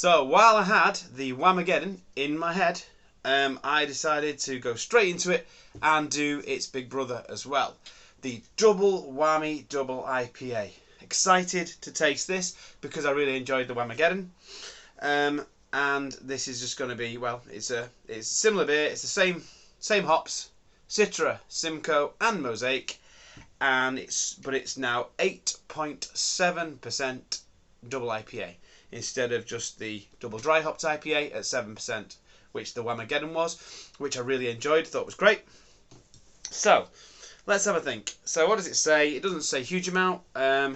So while I had the Whamageddon in my head, I decided to go straight into it and do its big brother as well. The Double Whammy Double IPA. Excited to taste this because I really enjoyed the Whamageddon. And this is just going to be, well, it's a similar beer. It's the same hops, Citra, Simcoe, and Mosaic, and it's now 8.7% double IPA instead of just the double dry hopped IPA at 7%, which the Whamageddon was, which I really enjoyed. Thought was great. So let's have a think. So what does it say? It doesn't say huge amount. Oh,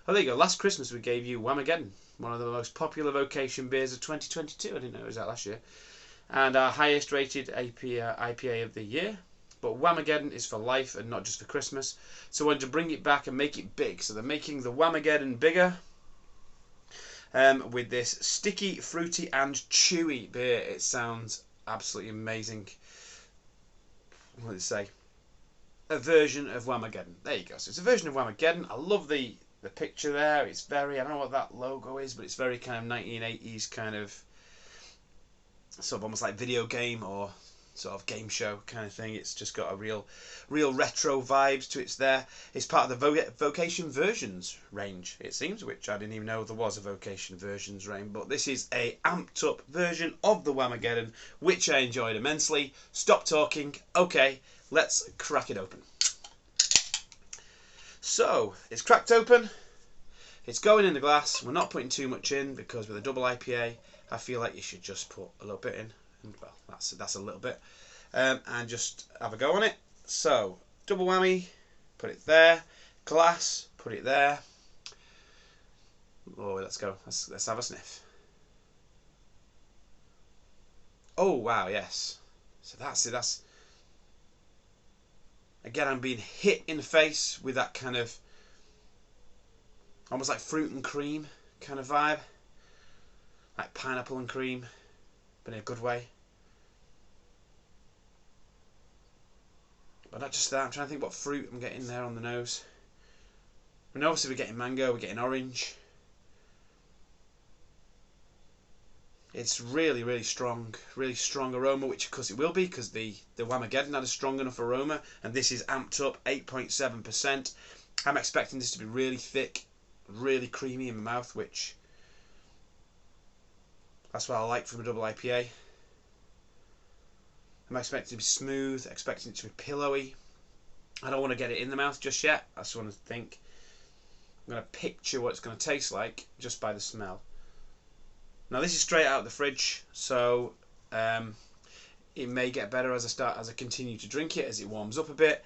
there you go. Last Christmas we gave you Whamageddon, one of the most popular Vocation beers of 2022. I didn't know it was that last year. And our highest rated IPA of the year. But Whamageddon is for life and not just for Christmas. So I wanted to bring it back and make it big. So they're making the Whamageddon bigger with this sticky, fruity and chewy beer. It sounds absolutely amazing. What did it say? A version of Whamageddon. There you go. So it's a version of Whamageddon. I love the picture there. It's very, I don't know what that logo is, but it's very kind of 1980s kind of sort of almost like video game or sort of game show kind of thing. It's just got a real retro vibes to it there. It's part of the Vocation versions range, it seems, which I didn't even know there was a Vocation versions range. But this is a amped up version of the Whamageddon, which I enjoyed immensely. Stop talking. Okay, let's crack it open. So it's cracked open. It's going in the glass. We're not putting too much in because with a double IPA, I feel like you should just put a little bit in. And, well, that's a little bit, and just have a go on it. So double whammy, put it there. Glass, put it there. Oh, let's go. Let's have a sniff. Oh wow, yes. So that's it. That's again, I'm being hit in the face with that kind of almost like fruit and cream kind of vibe, like pineapple and cream, but in a good way. But not just that, I'm trying to think what fruit I'm getting there on the nose. I mean, obviously we're getting mango, we're getting orange. It's really strong aroma, which of course it will be because the Whamageddon had a strong enough aroma, and this is amped up 8.7%. I'm expecting this to be really thick, really creamy in my mouth, which that's what I like from a double IPA. I'm expecting it to be smooth, expecting it to be pillowy. I don't want to get it in the mouth just yet. I just want to think. I'm going to picture what it's going to taste like just by the smell. Now this is straight out of the fridge, so it may get better as I continue to drink it, as it warms up a bit.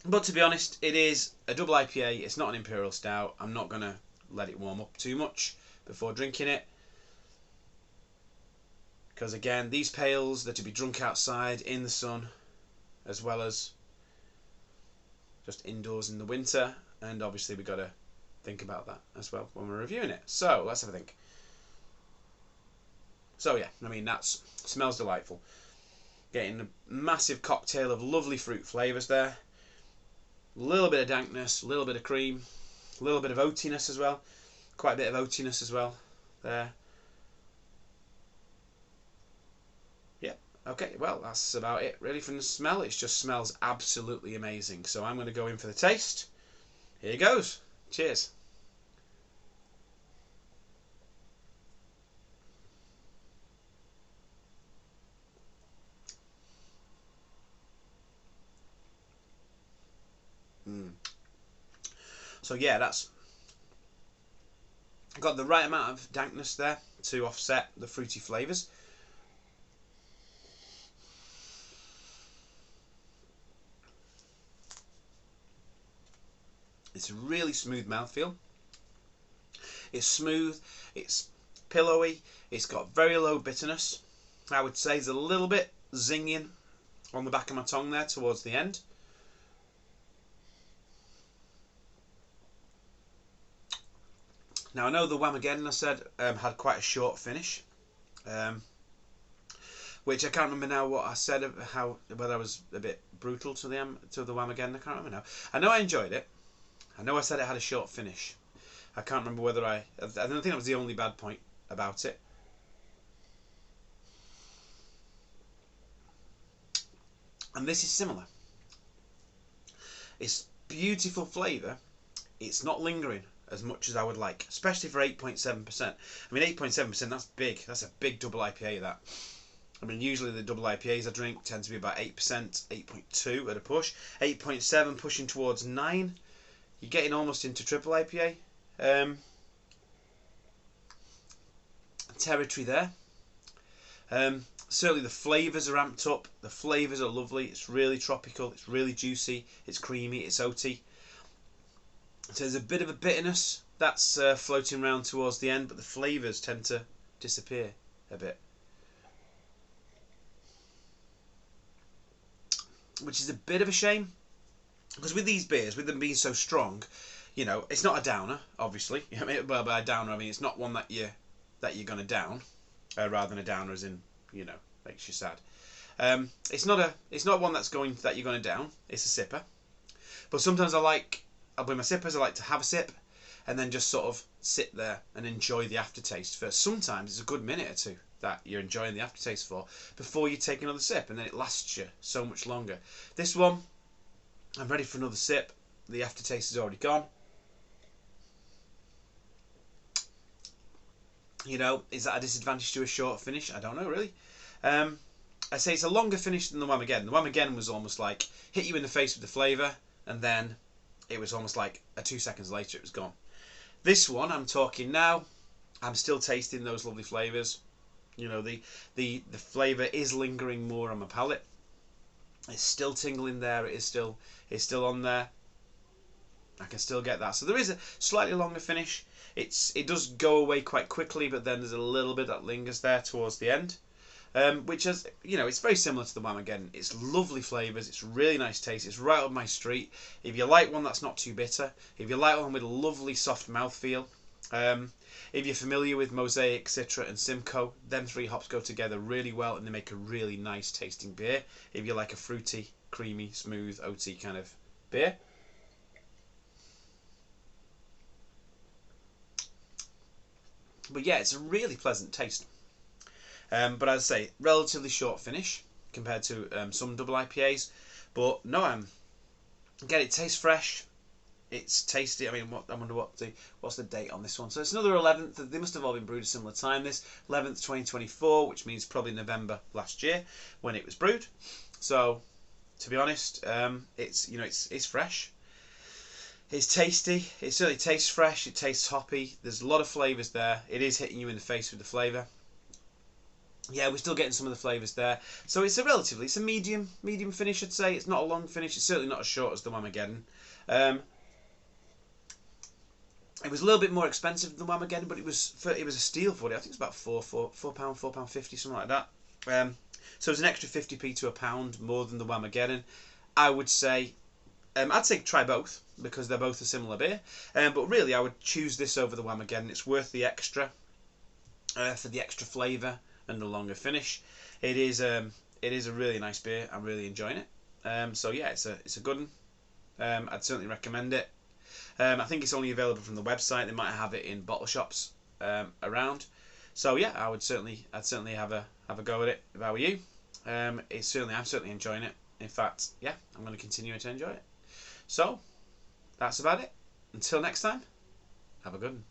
But to be honest, it is a double IPA. It's not an Imperial Stout. I'm not going to let it warm up too much before drinking it. Because again, these pails, they're to be drunk outside in the sun, as well as just indoors in the winter. And obviously we've got to think about that as well when we're reviewing it. So let's have a think. So yeah, I mean, smells delightful. Getting a massive cocktail of lovely fruit flavours there. A little bit of dankness, a little bit of cream, a little bit of oatiness as well. Quite a bit of oatiness as well there. Okay, well, that's about it really from the smell. It just smells absolutely amazing. So I'm going to go in for the taste. Here goes. Cheers. So yeah, that's got the right amount of dankness there to offset the fruity flavours. It's a really smooth mouthfeel. It's smooth, it's pillowy, it's got very low bitterness. I would say there's a little bit zinging on the back of my tongue there towards the end. Now I know the Whamageddon, I said, had quite a short finish. Which I can't remember now what I said, whether I was a bit brutal to the Whamageddon. I can't remember now. I know I enjoyed it. I know I said it had a short finish, I can't remember whether I don't think that was the only bad point about it. And this is similar. It's beautiful flavour. It's not lingering as much as I would like, especially for 8.7%. I mean, 8.7%, that's big. That's a big double IPA, that. I mean, usually the double IPAs I drink tend to be about 8%, 8.2 at a push. 8.7 pushing towards 9. You're getting almost into triple IPA territory there. Certainly the flavours are amped up. The flavours are lovely. It's really tropical. It's really juicy. It's creamy. It's oaty. So there's a bit of a bitterness that's floating around towards the end, but the flavours tend to disappear a bit. Which is a bit of a shame, because with these beers, with them being so strong, you know, it's not a downer, obviously. I mean, by a downer, I mean it's not one that you're going to down, rather than a downer as in, you know, makes you sad. It's not one that you're going to down. It's a sipper. But sometimes with my sippers, I like to have a sip and then just sort of sit there and enjoy the aftertaste first. Sometimes it's a good minute or two that you're enjoying the aftertaste for before you take another sip, and then it lasts you so much longer. This one, I'm ready for another sip. The aftertaste is already gone. You know, is that a disadvantage to a short finish? I don't know, really. I say it's a longer finish than the Whamageddon. The Whamageddon was almost like hit you in the face with the flavour, and then it was almost like 2 seconds later it was gone. This one, I'm talking now, I'm still tasting those lovely flavours. You know, the flavour is lingering more on my palate. It's still tingling there. It's still on there. I can still get that. So there is a slightly longer finish. It does go away quite quickly, but then there's a little bit that lingers there towards the end. Which is, you know, it's very similar to the Whamageddon. It's lovely flavours. It's really nice taste. It's right up my street. If you like one that's not too bitter, if you like one with a lovely soft mouthfeel, if you're familiar with Mosaic, Citra and Simcoe, them 3 hops go together really well and they make a really nice tasting beer. If you like a fruity, creamy, smooth, oaty kind of beer. But yeah, it's a really pleasant taste. But as I say, relatively short finish compared to some double IPAs. But no, again, it tastes fresh. It's tasty. I mean, I wonder what's the date on this one. So it's another 11th. They must have all been brewed a similar time. This 11th 2024, which means probably November last year when it was brewed. So to be honest, it's fresh. It's tasty. It certainly tastes fresh. It tastes hoppy. There's a lot of flavours there. It is hitting you in the face with the flavour. Yeah, we're still getting some of the flavours there. So it's a medium finish, I'd say. It's not a long finish. It's certainly not as short as the Whamageddon. It was a little bit more expensive than the Whamageddon, but it was a steal for it. I think it's about £4.50, something like that. So it's an extra 50p to £1 more than the Whamageddon. I would say, I'd say try both because they're both a similar beer. But really, I would choose this over the Whamageddon. It's worth the extra for the extra flavour and the longer finish. It is a really nice beer. I'm really enjoying it. So yeah, it's a good one. I'd certainly recommend it. I think it's only available from the website. They might have it in bottle shops around. So yeah, I'd certainly have a go at it if I were you. I'm certainly enjoying it. In fact, yeah, I'm going to continue to enjoy it. So that's about it. Until next time, have a good one.